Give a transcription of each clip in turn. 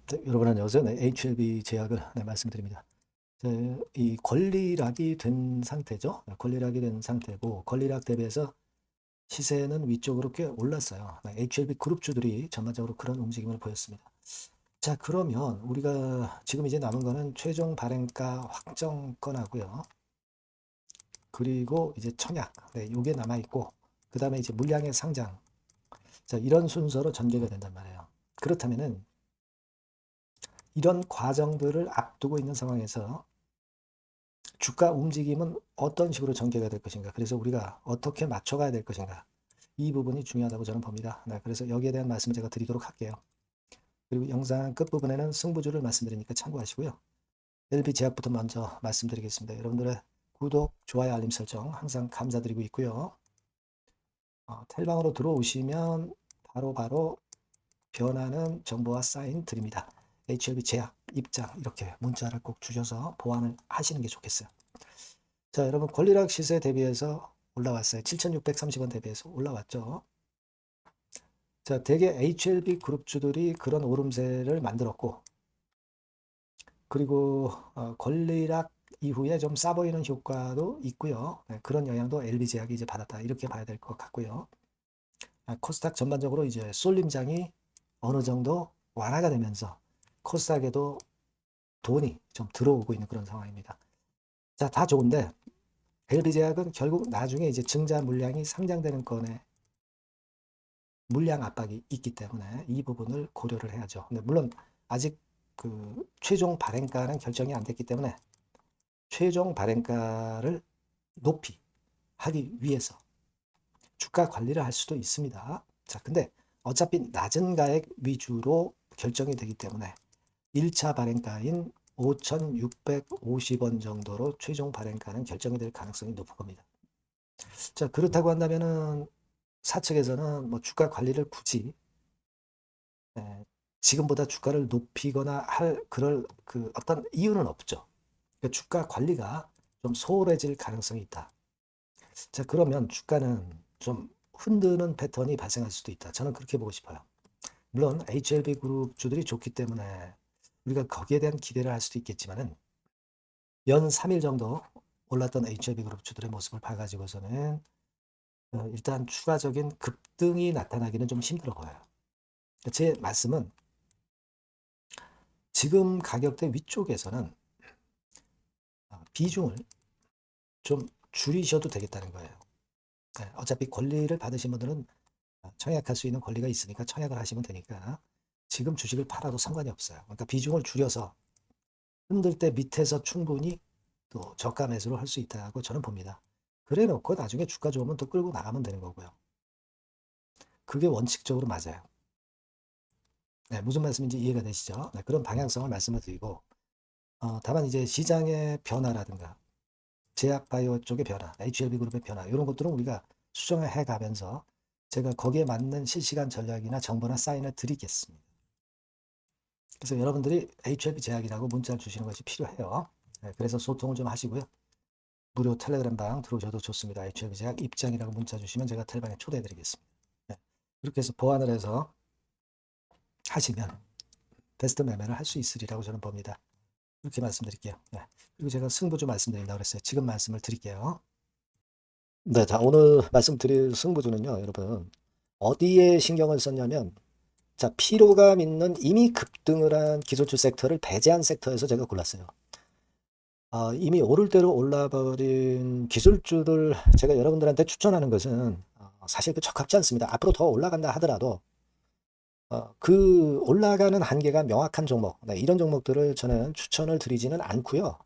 네, 여러분 안녕하세요. 네, HLB 제약을 말씀드립니다. 이 권리락이 된 상태죠. 권리락이 된 상태고 권리락 대비해서 시세는 위쪽으로 꽤 올랐어요. HLB 그룹주들이 전반적으로 그런 움직임을 보였습니다. 자, 그러면 우리가 지금 이제 남은 거는 최종 발행가 확정권하고요. 그리고 이제 청약, 요게 남아있고, 그 다음에 이제 물량의 상장. 자, 이런 순서로 전개가 된단 말이에요. 그렇다면은 이런 과정들을 앞두고 있는 상황에서 주가 움직임은 어떤 식으로 전개가 될 것인가, 그래서 우리가 어떻게 맞춰가야 될 것인가, 이 부분이 중요하다고 저는 봅니다. 그래서 여기에 대한 말씀을 제가 드리도록 할게요. 그리고 영상 끝부분에는 승부주를 말씀드리니까 참고하시고요. LB제약부터 먼저 말씀드리겠습니다. 여러분들의 구독, 좋아요, 알림 설정 항상 감사드리고 있고요. 텔방으로 들어오시면 바로 변하는 정보와 사인 드립니다. HLB 제약 입장 이렇게 문자를 꼭 주셔서 보완을 하시는 게 좋겠어요. 자, 여러분 권리락 시세 대비해서 올라왔어요. 7,630원 대비해서 올라왔죠. 자, 대개 HLB 그룹주들이 그런 오름세를 만들었고, 그리고 권리락 이후에 좀 싸 보이는 효과도 있고요. 그런 영향도 LB제약이 이제 받았다, 이렇게 봐야 될 것 같고요. 코스닥 전반적으로 이제 쏠림장이 어느 정도 완화가 되면서 코스닥에도 돈이 좀 들어오고 있는 그런 상황입니다. 자, 다 좋은데 LB제약은 결국 나중에 이제 증자 물량이 상장되는 건에 물량 압박이 있기 때문에 이 부분을 고려를 해야죠. 근데 물론 아직 그 최종 발행가는 결정이 안 됐기 때문에 최종 발행가를 높이 하기 위해서 주가 관리를 할 수도 있습니다. 자, 근데 어차피 낮은 가액 위주로 결정이 되기 때문에 1차 발행가인 5,650원 정도로 최종 발행가는 결정이 될 가능성이 높은 겁니다. 자, 그렇다고 한다면은 사측에서는 뭐 주가 관리를 굳이 지금보다 주가를 높이거나 할 그럴 그 어떤 이유는 없죠. 그러니까 주가 관리가 좀 소홀해질 가능성이 있다. 자, 그러면 주가는 좀 흔드는 패턴이 발생할 수도 있다. 저는 그렇게 보고 싶어요. 물론 HLB 그룹 주들이 좋기 때문에 우리가 거기에 대한 기대를 할 수도 있겠지만은 연 3일 정도 올랐던 HLB 그룹 주들의 모습을 봐가지고서는 일단 추가적인 급등이 나타나기는 좀 힘들어 보여요. 제 말씀은 지금 가격대 위쪽에서는 비중을 좀 줄이셔도 되겠다는 거예요. 어차피 권리를 받으신 분들은 청약할 수 있는 권리가 있으니까 청약을 하시면 되니까 지금 주식을 팔아도 상관이 없어요. 그러니까 비중을 줄여서 흔들 때 밑에서 충분히 또 저가 매수를 할 수 있다고 저는 봅니다. 그래 놓고 나중에 주가 좋으면 또 끌고 나가면 되는 거고요. 그게 원칙적으로 맞아요. 무슨 말씀인지 이해가 되시죠? 그런 방향성을 말씀을 드리고, 다만 이제 시장의 변화라든가 제약바이오 쪽의 변화, HLB 그룹의 변화, 이런 것들은 우리가 수정을 해 가면서 제가 거기에 맞는 실시간 전략이나 정보나 사인을 드리겠습니다. 그래서 여러분들이 HLB 제약이라고 문자를 주시는 것이 필요해요. 그래서 소통을 좀 하시고요. 무료 텔레그램 방 들어오셔도 좋습니다. HLB 제약 입장이라고 문자 주시면 제가 텔방에 초대해 드리겠습니다. 그렇게 해서 보완을 해서 하시면 베스트 매매를 할 수 있으리라고 저는 봅니다. 이렇게 말씀드릴게요. 그리고 제가 승부주 말씀드린다고 그랬어요. 지금 말씀을 드릴게요. 네, 자, 오늘 말씀드릴 승부주는요, 여러분, 어디에 신경을 썼냐면, 자, 피로감 있는 이미 급등을 한 기술주 섹터를 배제한 섹터에서 제가 골랐어요. 이미 오를 대로 올라버린 기술주를 제가 여러분들한테 추천하는 것은 사실 그 적합지 않습니다. 앞으로 더 올라간다 하더라도 그 올라가는 한계가 명확한 종목, 이런 종목들을 저는 추천을 드리지는 않고요.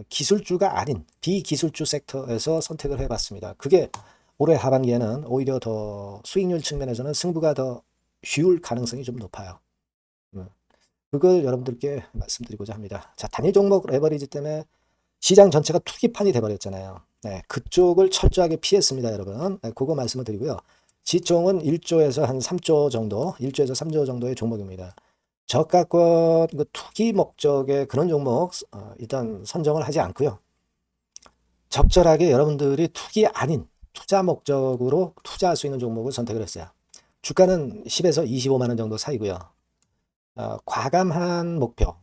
기술주가 아닌 비기술주 섹터에서 선택을 해봤습니다. 그게 올해 하반기에는 오히려 더 수익률 측면에서는 승부가 더 쉬울 가능성이 좀 높아요. 그걸 여러분들께 말씀드리고자 합니다. 자, 단일 종목 레버리지 때문에 시장 전체가 투기판이 돼버렸잖아요. 그쪽을 철저하게 피했습니다, 여러분. 그거 말씀을 드리고요. 지총은 1조에서 한 3조 정도, 1조에서 3조 정도의 종목입니다. 저가권 투기 목적의 그런 종목 일단 선정을 하지 않고요. 적절하게 여러분들이 투기 아닌 투자 목적으로 투자할 수 있는 종목을 선택을 했어요. 주가는 10에서 25만 원 정도 사이고요. 과감한 목표,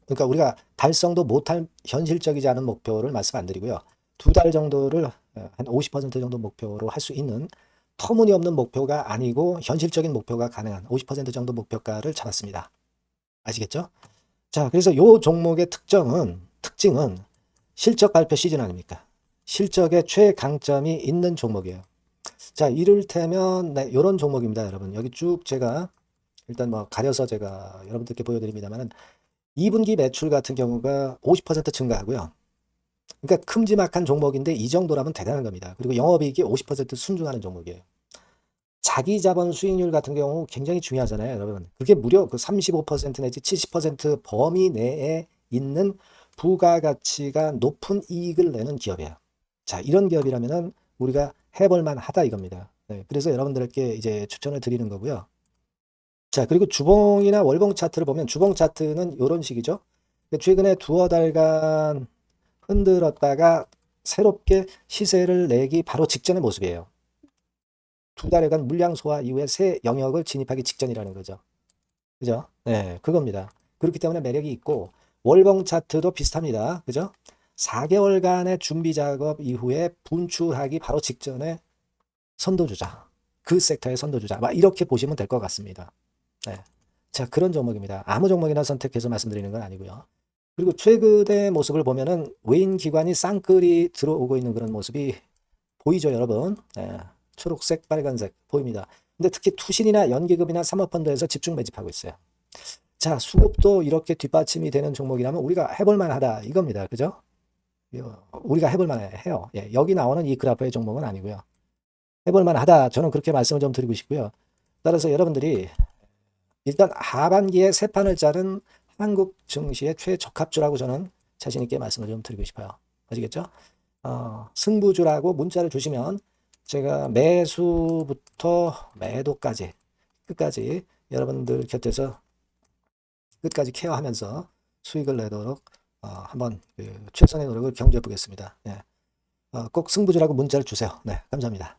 그러니까 우리가 달성도 못할 현실적이지 않은 목표를 말씀 안 드리고요. 2달 정도를 한 50% 정도 목표로 할 수 있는 터무니없는 목표가 아니고 현실적인 목표가 가능한 50% 정도 목표가를 잡았습니다. 아시겠죠? 자, 그래서 요 종목의 특징은 실적 발표 시즌 아닙니까? 실적의 최강점이 있는 종목이에요. 자, 이를테면 네, 이런 종목입니다, 여러분. 여기 쭉 제가 일단 뭐 가려서 제가 여러분들께 보여드립니다만은 2분기 매출 같은 경우가 50% 증가하고요. 그러니까 큼지막한 종목인데 이 정도라면 대단한 겁니다. 그리고 영업이익이 50% 순증하는 종목이에요. 자기 자본 수익률 같은 경우 굉장히 중요하잖아요, 여러분. 그게 무려 그 35% 내지 70% 범위 내에 있는 부가가치가 높은 이익을 내는 기업이에요. 자, 이런 기업이라면은 우리가 해볼 만하다 이겁니다. 네, 그래서 여러분들께 이제 추천을 드리는 거고요. 자, 그리고 주봉이나 월봉 차트를 보면 주봉 차트는 이런 식이죠. 최근에 두어 달간 흔들었다가 새롭게 시세를 내기 바로 직전의 모습이에요. 2달여간 물량 소화 이후에 새 영역을 진입하기 직전이라는 거죠. 그죠? 네, 그겁니다. 그렇기 때문에 매력이 있고 월봉 차트도 비슷합니다. 그죠? 4개월간의 준비 작업 이후에 분출하기 바로 직전에 선도주자. 그 섹터의 선도주자. 막 이렇게 보시면 될 것 같습니다. 네. 자, 그런 종목입니다. 아무 종목이나 선택해서 말씀드리는 건 아니고요. 그리고 최근의 모습을 보면은 외인 기관이 쌍끌이 들어오고 있는 그런 모습이 보이죠, 여러분? 네. 초록색, 빨간색 보입니다. 근데 특히 투신이나 연기금이나 사모펀드에서 집중 매집하고 있어요. 자, 수급도 이렇게 뒷받침이 되는 종목이라면 우리가 해볼 만하다 이겁니다. 그죠? 우리가 해볼 만해요. 예, 여기 나오는 이 그래프의 종목은 아니고요. 해볼 만하다. 저는 그렇게 말씀을 좀 드리고 싶고요. 따라서 여러분들이 일단 하반기에 새 판을 짜는 한국 증시의 최적합주라고 저는 자신 있게 말씀을 좀 드리고 싶어요. 아시겠죠? 승부주라고 문자를 주시면 제가 매수부터 매도까지 끝까지 여러분들 곁에서 끝까지 케어하면서 수익을 내도록 한번 최선의 노력을 경주해 보겠습니다. 네. 꼭 승부주라고 문자를 주세요. 네, 감사합니다.